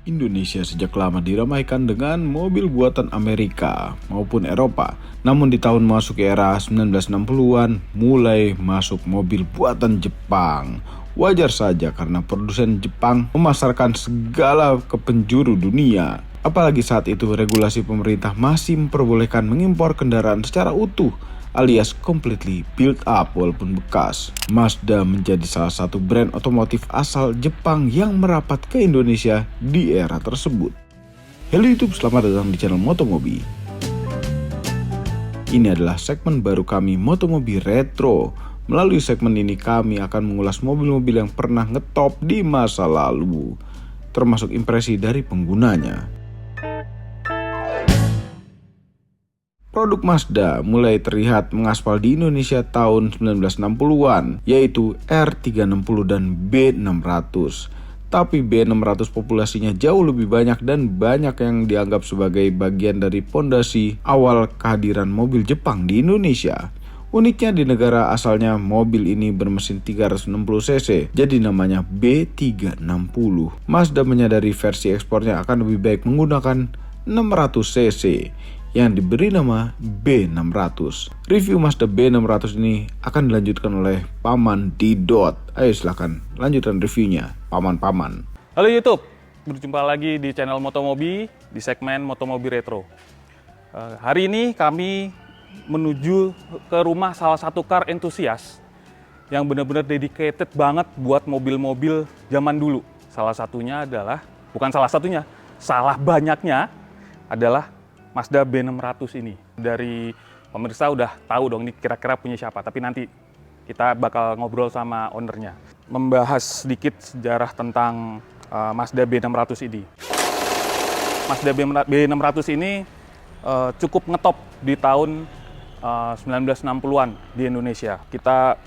Indonesia sejak lama diramaikan dengan mobil buatan Amerika maupun Eropa. Namun di tahun masuk era 1960-an mulai masuk mobil buatan Jepang. Wajar saja karena produsen Jepang memasarkan segala ke penjuru dunia. Apalagi saat itu regulasi pemerintah masih memperbolehkan mengimpor kendaraan secara utuh alias completely built up walaupun bekas. Mazda menjadi salah satu brand otomotif asal Jepang yang merapat ke Indonesia di era tersebut. Halo YouTube, selamat datang di channel Motomobi. Ini adalah segmen baru kami, Motomobi Retro. Melalui segmen ini kami akan mengulas mobil-mobil yang pernah ngetop di masa lalu, termasuk impresi dari penggunanya. Produk Mazda mulai terlihat mengaspal di Indonesia tahun 1960-an, yaitu R360 dan B600. Tapi B600 populasinya jauh lebih banyak dan banyak yang dianggap sebagai bagian dari pondasi awal kehadiran mobil Jepang di Indonesia. Uniknya di negara asalnya mobil ini bermesin 360 cc, jadi namanya B360. Mazda menyadari versi ekspornya akan lebih baik menggunakan 600 cc. Yang diberi nama B600. Review Mazda B600 ini akan dilanjutkan oleh Paman Didot. Ayo silahkan lanjutkan reviewnya, Paman-Paman. Halo YouTube, berjumpa lagi di channel Motomobi di segmen Motomobi Retro. Hari ini kami menuju ke rumah salah satu car entusias yang benar-benar dedicated banget buat mobil-mobil zaman dulu. Salah satunya adalah, bukan salah satunya, salah banyaknya adalah Mazda B600 ini. Dari pemirsa udah tahu dong ini kira-kira punya siapa, tapi nanti kita bakal ngobrol sama ownernya. Membahas sedikit sejarah tentang Mazda B600 ini. Mazda B600 ini cukup ngetop di tahun 1960-an di Indonesia. Kita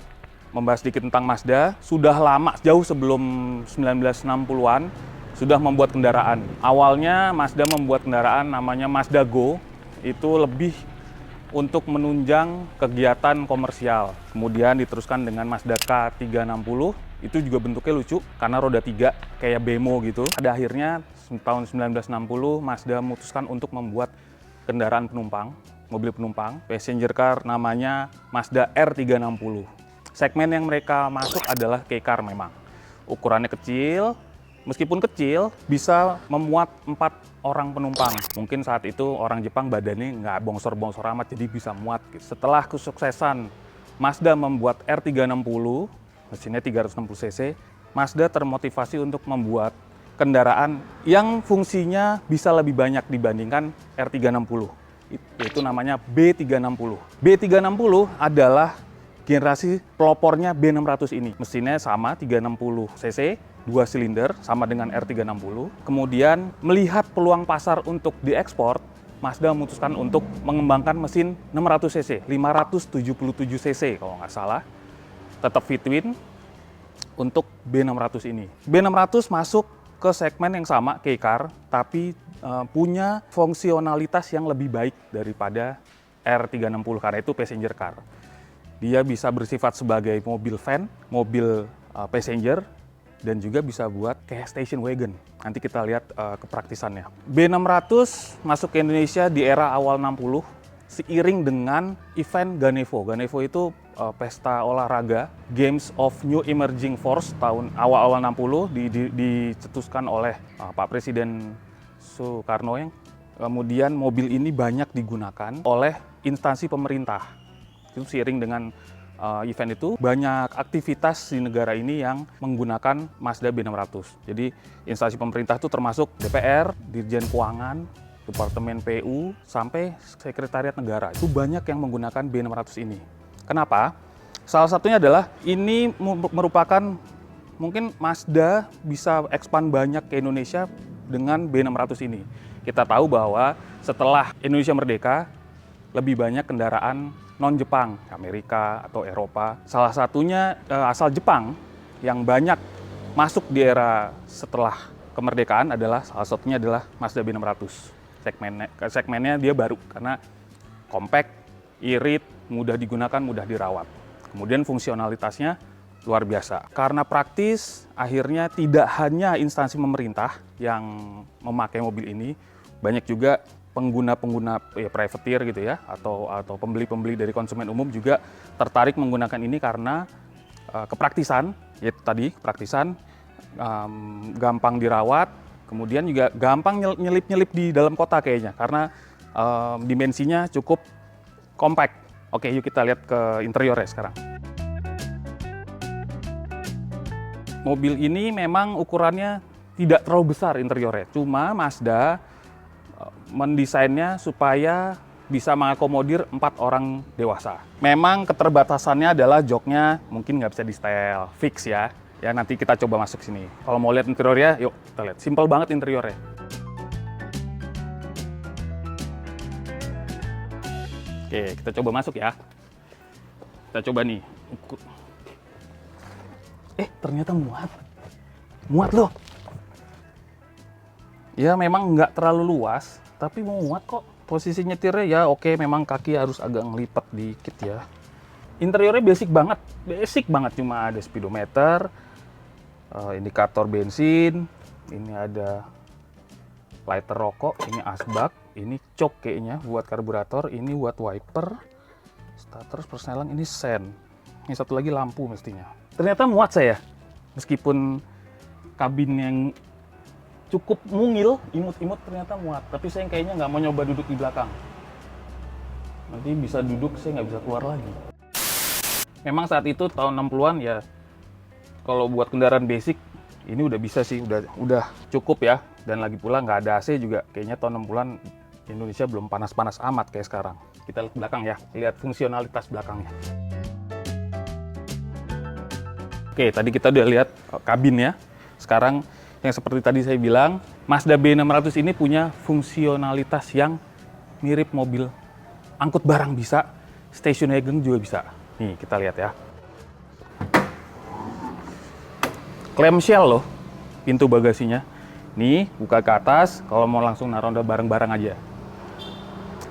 membahas sedikit tentang Mazda, sudah lama, jauh sebelum 1960-an, sudah membuat kendaraan. Awalnya Mazda membuat kendaraan namanya Mazda Go, itu lebih untuk menunjang kegiatan komersial. Kemudian diteruskan dengan Mazda K360, itu juga bentuknya lucu karena roda 3 kayak bemo gitu. Pada akhirnya tahun 1960 Mazda memutuskan untuk membuat kendaraan penumpang, mobil penumpang, passenger car namanya Mazda R360. Segmen yang mereka masuk adalah K-car memang. Ukurannya kecil, meskipun kecil, bisa memuat 4 orang penumpang. Mungkin saat itu orang Jepang badannya nggak bongsor-bongsor amat, jadi bisa muat. Setelah kesuksesan Mazda membuat R360, mesinnya 360 cc, Mazda termotivasi untuk membuat kendaraan yang fungsinya bisa lebih banyak dibandingkan R360. Itu namanya B360. B360 adalah generasi pelopornya B600 ini. Mesinnya sama 360 cc, 2 silinder sama dengan R360. Kemudian melihat peluang pasar untuk diekspor, Mazda memutuskan untuk mengembangkan mesin 600 cc, 577 cc kalau nggak salah. Tetap fit twin untuk B600 ini. B600 masuk ke segmen yang sama, K-car, tapi punya fungsionalitas yang lebih baik daripada R360 karena itu passenger car. Dia bisa bersifat sebagai mobil van, mobil passenger, dan juga bisa buat kayak station wagon. Nanti kita lihat kepraktisannya. B600 masuk ke Indonesia di era awal 60 seiring dengan event Ganevo. Ganevo itu pesta olahraga Games of New Emerging Force tahun awal-awal 60 dicetuskan oleh Pak Presiden Soekarno. Yang kemudian mobil ini banyak digunakan oleh instansi pemerintah. Itu seiring dengan event itu banyak aktivitas di negara ini yang menggunakan Mazda B600. Jadi instansi pemerintah itu termasuk DPR, Dirjen Keuangan, Departemen PU, sampai Sekretariat Negara. Itu banyak yang menggunakan B600 ini. Kenapa? Salah satunya adalah ini merupakan mungkin Mazda bisa expand banyak ke Indonesia dengan B600 ini. Kita tahu bahwa setelah Indonesia merdeka, lebih banyak kendaraan non-Jepang, Amerika atau Eropa. Salah satunya asal Jepang yang banyak masuk di era setelah kemerdekaan adalah salah satunya adalah Mazda B600. Segmennya dia baru karena compact, irit, mudah digunakan, mudah dirawat. Kemudian fungsionalitasnya luar biasa. Karena praktis, akhirnya tidak hanya instansi pemerintah yang memakai mobil ini, banyak juga pengguna-pengguna ya, privateer gitu ya, atau pembeli-pembeli dari konsumen umum juga tertarik menggunakan ini karena kepraktisan, yaitu tadi kepraktisan, gampang dirawat, kemudian juga gampang nyelip-nyelip di dalam kota kayaknya, karena dimensinya cukup compact. Oke, yuk kita lihat ke interiornya sekarang. Mobil ini memang ukurannya tidak terlalu besar interiornya, cuma Mazda mendesainnya supaya bisa mengakomodir 4 orang dewasa. Memang keterbatasannya adalah joknya mungkin nggak bisa di setel, fix ya. Ya nanti kita coba masuk sini. Kalau mau lihat interiornya, yuk kita lihat. Simple banget interiornya. Oke, kita coba masuk ya. Kita coba nih. Ternyata muat. Muat loh. Ya memang nggak terlalu luas, tapi mau muat kok. Posisi nyetirnya ya oke, memang kaki harus agak ngelipat dikit ya. Interiornya basic banget, cuma ada speedometer, indikator bensin, ini ada lighter rokok, ini asbak, ini cok kayaknya buat karburator, ini buat wiper, starter, persneling, ini sen. Ini satu lagi lampu mestinya. Ternyata muat saya, meskipun kabin yang cukup mungil, imut-imut ternyata muat. Tapi saya kayaknya nggak mau nyoba duduk di belakang. Nanti bisa duduk, saya nggak bisa keluar lagi. Memang saat itu tahun 60-an ya, kalau buat kendaraan basic, ini udah bisa sih, udah cukup ya. Dan lagi pula nggak ada AC juga. Kayaknya tahun 60-an Indonesia belum panas-panas amat kayak sekarang. Kita lihat belakang ya, lihat fungsionalitas belakangnya. Oke, tadi kita udah lihat kabin ya. Sekarang yang seperti tadi saya bilang, Mazda B600 ini punya fungsionalitas yang mirip mobil angkut barang bisa, station wagon juga bisa. Nih, kita lihat ya. Clamshell loh, pintu bagasinya. Nih, buka ke atas, kalau mau langsung naruh barang-barang aja.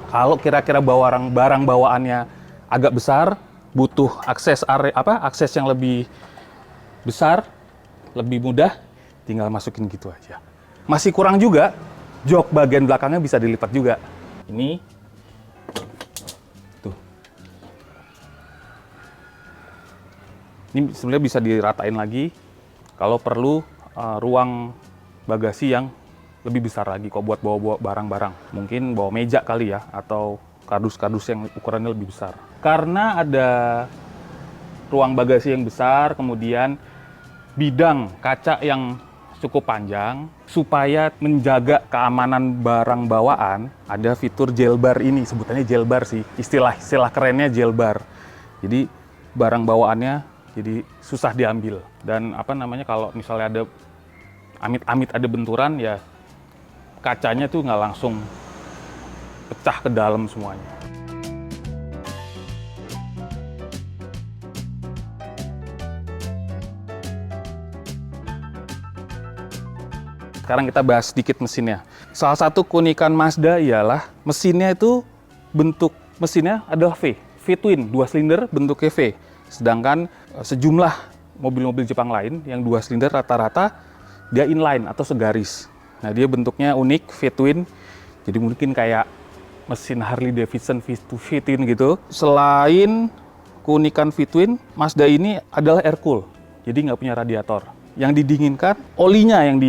Kalau kira-kira barang bawaannya agak besar, butuh akses yang lebih besar, lebih mudah, tinggal masukin gitu aja. Masih kurang juga, jok bagian belakangnya bisa dilipat juga. Ini, tuh. Ini sebenarnya bisa diratain lagi. Kalau perlu ruang bagasi yang lebih besar lagi, kok buat bawa barang-barang. Mungkin bawa meja kali ya, atau kardus-kardus yang ukurannya lebih besar. Karena ada ruang bagasi yang besar, kemudian bidang kaca yang cukup panjang, supaya menjaga keamanan barang bawaan, ada fitur jail bar ini, sebutannya jail bar sih, istilah kerennya jail bar. Jadi barang bawaannya jadi susah diambil, dan kalau misalnya ada amit-amit ada benturan ya, kacanya tuh nggak langsung pecah ke dalam semuanya. Sekarang kita bahas sedikit mesinnya. Salah satu keunikan Mazda ialah mesinnya itu bentuk mesinnya adalah V-twin, 2 silinder bentuknya V. Sedangkan sejumlah mobil-mobil Jepang lain yang 2 silinder rata-rata dia inline atau segaris. Nah, dia bentuknya unik, V-twin. Jadi mungkin kayak mesin Harley Davidson V-twin gitu. Selain keunikan V-twin, Mazda ini adalah air cool. Jadi nggak punya radiator. Yang didinginkan, olinya yang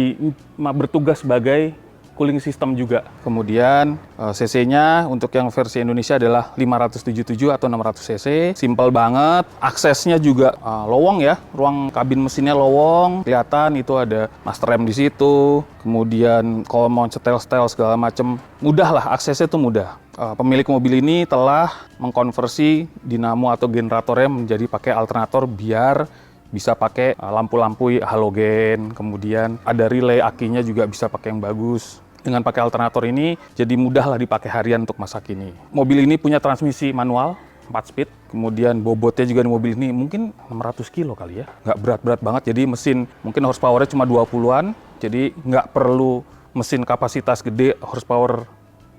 bertugas sebagai cooling system juga. Kemudian cc-nya untuk yang versi Indonesia adalah 577 atau 600 cc. Simple banget. Aksesnya juga lowong ya. Ruang kabin mesinnya lowong. Kelihatan itu ada master rem di situ. Kemudian kalau mau setel-setel segala macam, mudah lah, aksesnya itu mudah. Pemilik mobil ini telah mengkonversi dinamo atau generatornya menjadi pakai alternator biar bisa pakai lampu-lampu halogen, kemudian ada relay akinya juga bisa pakai yang bagus. Dengan pakai alternator ini, jadi mudah lah dipakai harian untuk masa kini. Mobil ini punya transmisi manual, 4 speed, kemudian bobotnya juga di mobil ini mungkin 600 kilo kali ya. Nggak berat-berat banget, jadi mesin mungkin horsepower-nya cuma 20-an, jadi nggak perlu mesin kapasitas gede, horsepower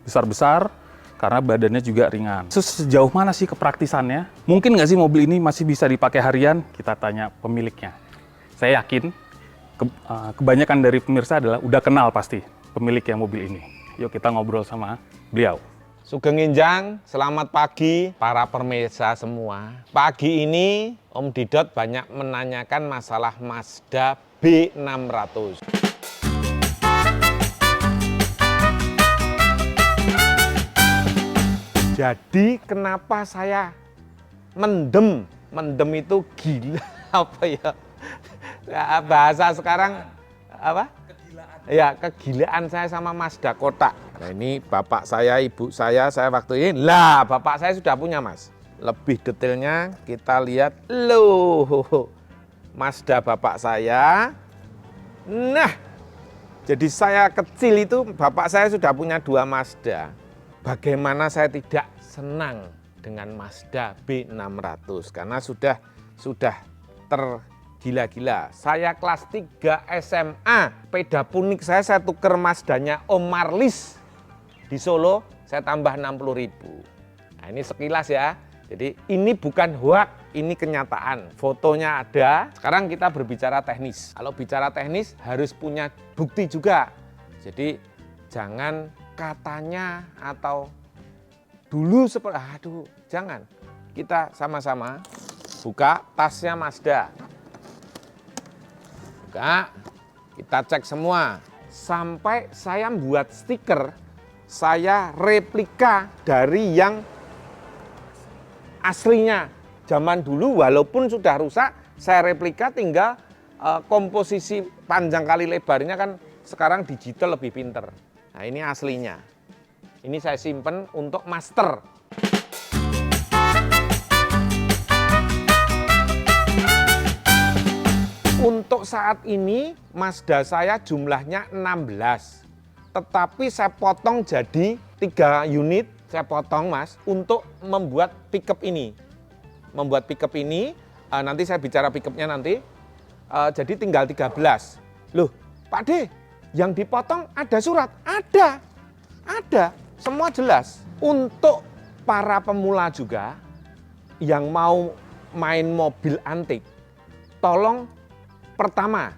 besar-besar. karena badannya juga ringan. Sejauh mana sih kepraktisannya? Mungkin nggak sih mobil ini masih bisa dipakai harian? Kita tanya pemiliknya. Saya yakin kebanyakan dari pemirsa adalah udah kenal pasti pemilik yang mobil ini. Yuk kita ngobrol sama beliau. Sugeng Injang, selamat pagi para pemirsa semua. Pagi ini Om Didot banyak menanyakan masalah Mazda B600. Jadi kenapa saya mendem? Mendem itu gila apa ya? Bahasa sekarang apa? Ya, kegilaan saya sama Mazda kotak. Nah, ini bapak saya, ibu saya waktu ini. Lah, bapak saya sudah punya, Mas. Lebih detailnya kita lihat. Loh, Mazda bapak saya. Nah, jadi saya kecil itu bapak saya sudah punya 2 Mazda. Bagaimana saya tidak senang dengan Mazda B600 karena sudah tergila-gila. Saya kelas 3 SMA, peda punik saya tuker Mazdanya Om Marlis di Solo, saya tambah 60.000. Nah, ini sekilas ya. Jadi ini bukan hoak, ini kenyataan. Fotonya ada. Sekarang kita berbicara teknis. Kalau bicara teknis harus punya bukti juga. Jadi jangan katanya atau dulu seperti aduh, jangan. Kita sama-sama buka tasnya Mazda. Buka, kita cek semua. Sampai saya buat stiker, saya replika dari yang aslinya. Zaman dulu walaupun sudah rusak, saya replika, tinggal komposisi panjang kali lebarnya kan sekarang digital lebih pinter. Nah, ini aslinya. Ini saya simpen untuk master. Untuk saat ini Mazda saya jumlahnya 16. Tetapi saya potong jadi 3 unit, saya potong Mas, untuk membuat pickup ini. Membuat pickup ini, nanti saya bicara pickupnya nanti, jadi tinggal 13. Loh, Pak D, yang dipotong ada surat? Ada, semua jelas. Untuk para pemula juga yang mau main mobil antik, tolong pertama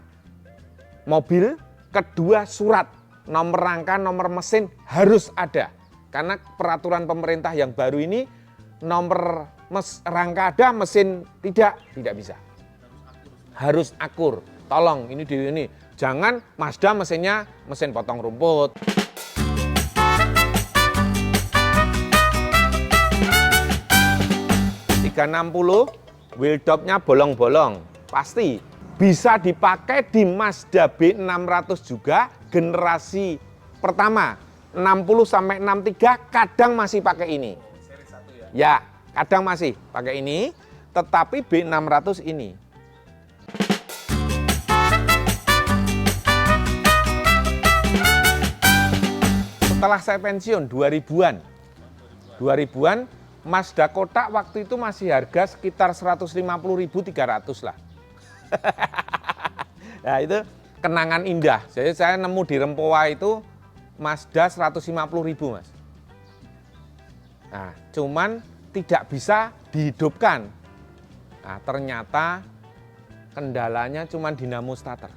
mobil, kedua surat, nomor rangka, nomor mesin harus ada. Karena peraturan pemerintah yang baru ini nomor rangka ada, mesin tidak bisa. Harus akur. Tolong ini. Jangan Mazda mesinnya mesin potong rumput. Wheel topnya bolong-bolong. Pasti bisa dipakai di Mazda B600 juga generasi pertama. 60 sampai 63 kadang masih pakai ini. Seri 1 ya? Ya, kadang masih pakai ini, tetapi B600 ini. Setelah saya pensiun 2000-an, Mazda kotak waktu itu masih harga sekitar 150.300 lah. Nah, itu kenangan indah. Jadi saya nemu di Rempoa itu Mazda 150.000, Mas. Nah, cuman tidak bisa dihidupkan. Nah, ternyata kendalanya cuman dinamo starter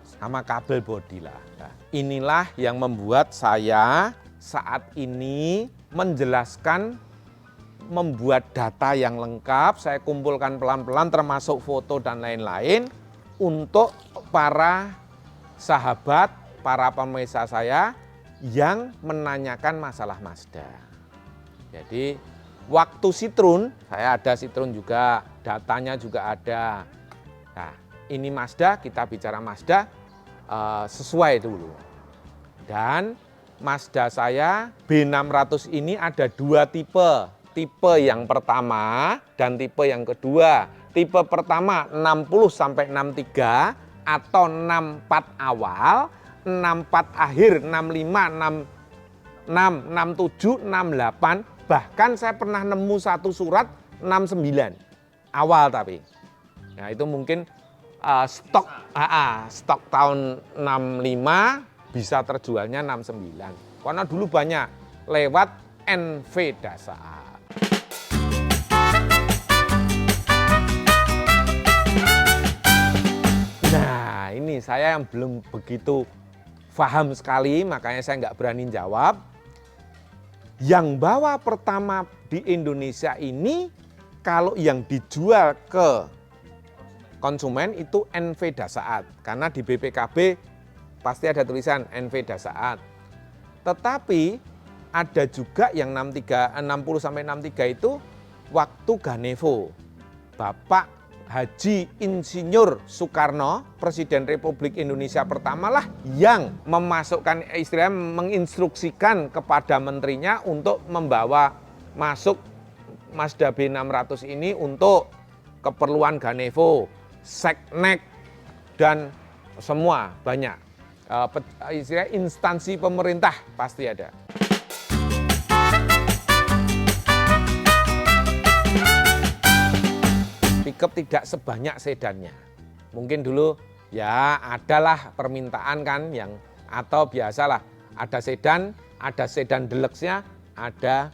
sama kabel bodi lah. Nah, inilah yang membuat saya saat ini menjelaskan, membuat data yang lengkap, saya kumpulkan pelan-pelan termasuk foto dan lain-lain untuk para sahabat, para pemirsa saya yang menanyakan masalah Mazda. Jadi waktu Citroen, saya ada Citroen juga, datanya juga ada. Nah, ini Mazda, kita bicara Mazda sesuai dulu. Dan Mazda saya B600 ini ada 2 tipe. Tipe yang pertama dan tipe yang kedua. Tipe pertama 60 sampai 63 atau 64 awal, 64 akhir, 65, 66, 67, 68. Bahkan saya pernah nemu satu surat 69 awal tapi. Nah, itu mungkin stok tahun 65 bisa terjualnya 69. Karena dulu banyak lewat NV Dasaat. Nah, ini saya yang belum begitu paham sekali, makanya saya nggak berani jawab. Yang bawa pertama di Indonesia ini, kalau yang dijual ke konsumen itu NV Dasaat. Karena di BPKB pasti ada tulisan NV Dasaat. Tetapi ada juga yang 60-63 itu waktu Ganevo. Bapak Haji Insinyur Soekarno, Presiden Republik Indonesia pertama lah yang memasukkan, istilahnya menginstruksikan kepada menterinya untuk membawa masuk Mazda B600 ini untuk keperluan Ganevo, Seknek, dan semua banyak. Istilahnya instansi pemerintah pasti ada. Pickup tidak sebanyak sedannya. Mungkin dulu ya adalah permintaan kan yang, atau biasalah ada sedan deluxe-nya, ada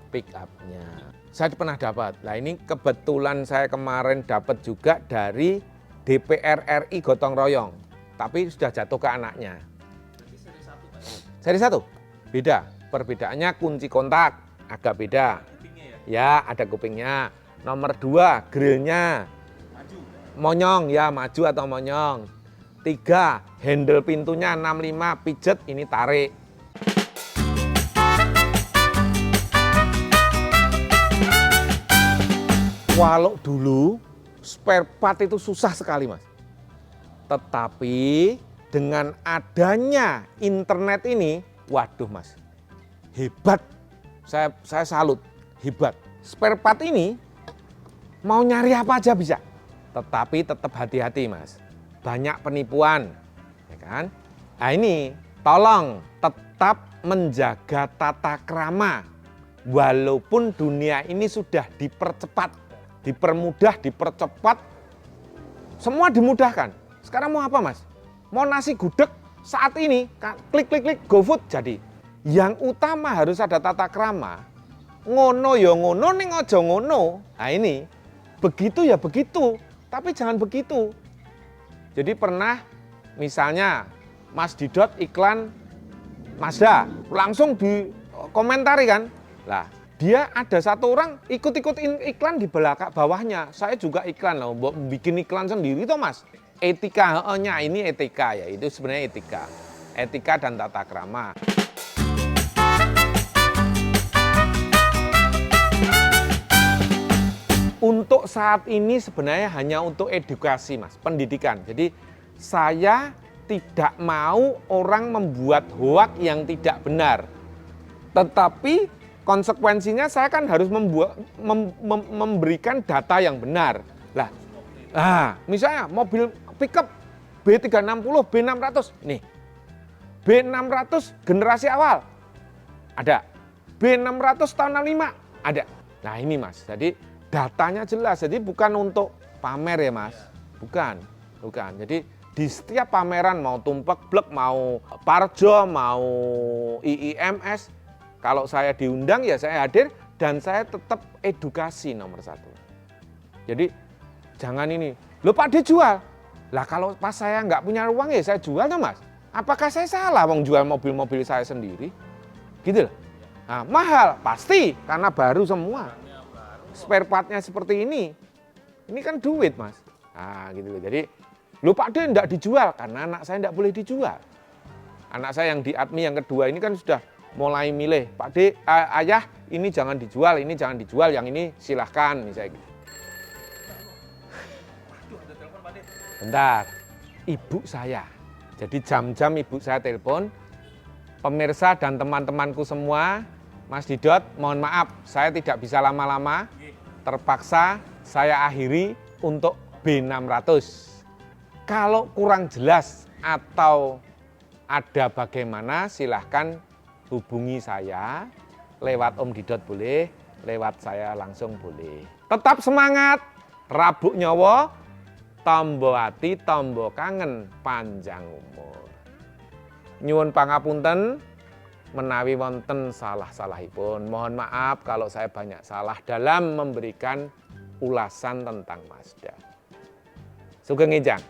pick-up-nya. Saya pernah dapat. Nah ini kebetulan saya kemarin dapat juga dari DPR RI gotong royong, tapi sudah jatuh ke anaknya. Seri 1? Beda. Perbedaannya kunci kontak agak beda. Ya, ada kupingnya. Nomor 2, grillnya monyong, ya maju atau monyong. 3, handle pintunya 65, pijet, ini tarik. Walau dulu spare part itu susah sekali, Mas. Tetapi dengan adanya internet ini, waduh Mas, hebat. Saya salut, hebat. Spare part ini mau nyari apa aja bisa. Tetapi tetap hati-hati Mas. Banyak penipuan, ya kan? Nah ini, tolong tetap menjaga tata krama. Walaupun dunia ini sudah dipercepat, dipermudah, dipercepat, semua dimudahkan. Sekarang mau apa Mas? Mau nasi gudeg saat ini, klik, GoFood jadi. Yang utama harus ada tata krama. Ngono ya ngono, ning aja ngono. Nah ini, begitu ya begitu, tapi jangan begitu. Jadi pernah misalnya Mas Didot iklan Mazda, langsung dikomentari kan. Lah, dia ada satu orang ikut-ikut iklan di belakang bawahnya. Saya juga iklan loh, bikin iklan sendiri toh Mas. Etika-nya ini etika ya, itu sebenarnya etika. Etika dan tata krama. Untuk saat ini sebenarnya hanya untuk edukasi Mas, pendidikan. Jadi saya tidak mau orang membuat hoak yang tidak benar. Tetapi konsekuensinya saya kan harus memberikan data yang benar. Lah, misalnya mobil pickup B360, B600, nih. B600 generasi awal, ada. B600 tahun 65, ada. Nah ini Mas, jadi datanya jelas, jadi bukan untuk pamer ya Mas, bukan. Jadi di setiap pameran mau Tumplek Blek, mau Parjo, mau IIMS, kalau saya diundang ya saya hadir dan saya tetap edukasi nomor 1. Jadi jangan ini, loh Pak dijual, lah kalau pas saya nggak punya uang ya saya jual tuh Mas. Apakah saya salah wong jual mobil-mobil saya sendiri? Gitu loh. Nah, mahal pasti karena baru semua. Spare partnya seperti ini kan duit Mas. Nah gitu loh. Jadi lu Pak D enggak dijual karena anak saya enggak boleh dijual. Anak saya yang di ADMI yang kedua ini kan sudah mulai milih, Pak D, ayah ini jangan dijual, yang ini silahkan misalnya gitu. Bentar, ibu saya. Jadi jam-jam ibu saya telepon, pemirsa dan teman-temanku semua, Mas Didot, mohon maaf, saya tidak bisa lama-lama. Terpaksa saya akhiri untuk B600. Kalau kurang jelas atau ada bagaimana, silahkan hubungi saya. Lewat Om Didot boleh, lewat saya langsung boleh. Tetap semangat, rabuk nyawa, tombo hati, tombo kangen, panjang umur. Nyuwun pangapunten, menawi wonten salah-salahipun. Mohon maaf kalau saya banyak salah dalam memberikan ulasan tentang Mazda. Sugeng Ijang.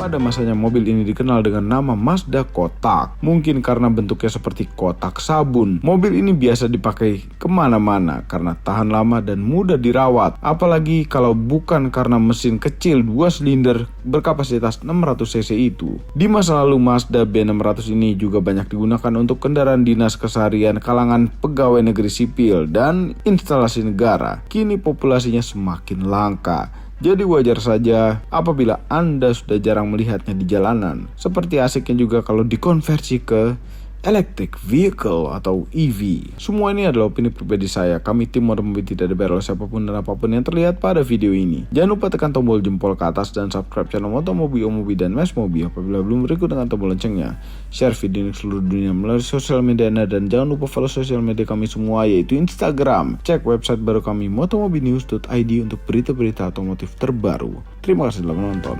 Pada masanya mobil ini dikenal dengan nama Mazda Kotak. Mungkin karena bentuknya seperti kotak sabun. Mobil ini biasa dipakai kemana-mana karena tahan lama dan mudah dirawat. Apalagi kalau bukan karena mesin kecil 2 silinder berkapasitas 600 cc itu. Di masa lalu Mazda B600 ini juga banyak digunakan untuk kendaraan dinas keseharian kalangan pegawai negeri sipil dan instalasi negara. Kini populasinya semakin langka. Jadi wajar saja apabila Anda sudah jarang melihatnya di jalanan. Seperti asiknya juga kalau dikonversi ke electric vehicle atau EV. Semua ini adalah opini pribadi saya. Kami tim Motomobi tidak dibayar oleh siapapun dan apapun yang terlihat pada video ini. Jangan lupa tekan tombol jempol ke atas dan subscribe channel Motomobi, Omobi, dan Mesmobi apabila belum berikut dengan tombol loncengnya. Share video ini ke seluruh dunia melalui sosial media Anda dan jangan lupa follow sosial media kami semua yaitu Instagram. Cek website baru kami motomobinews.id untuk berita-berita otomotif terbaru. Terima kasih telah menonton.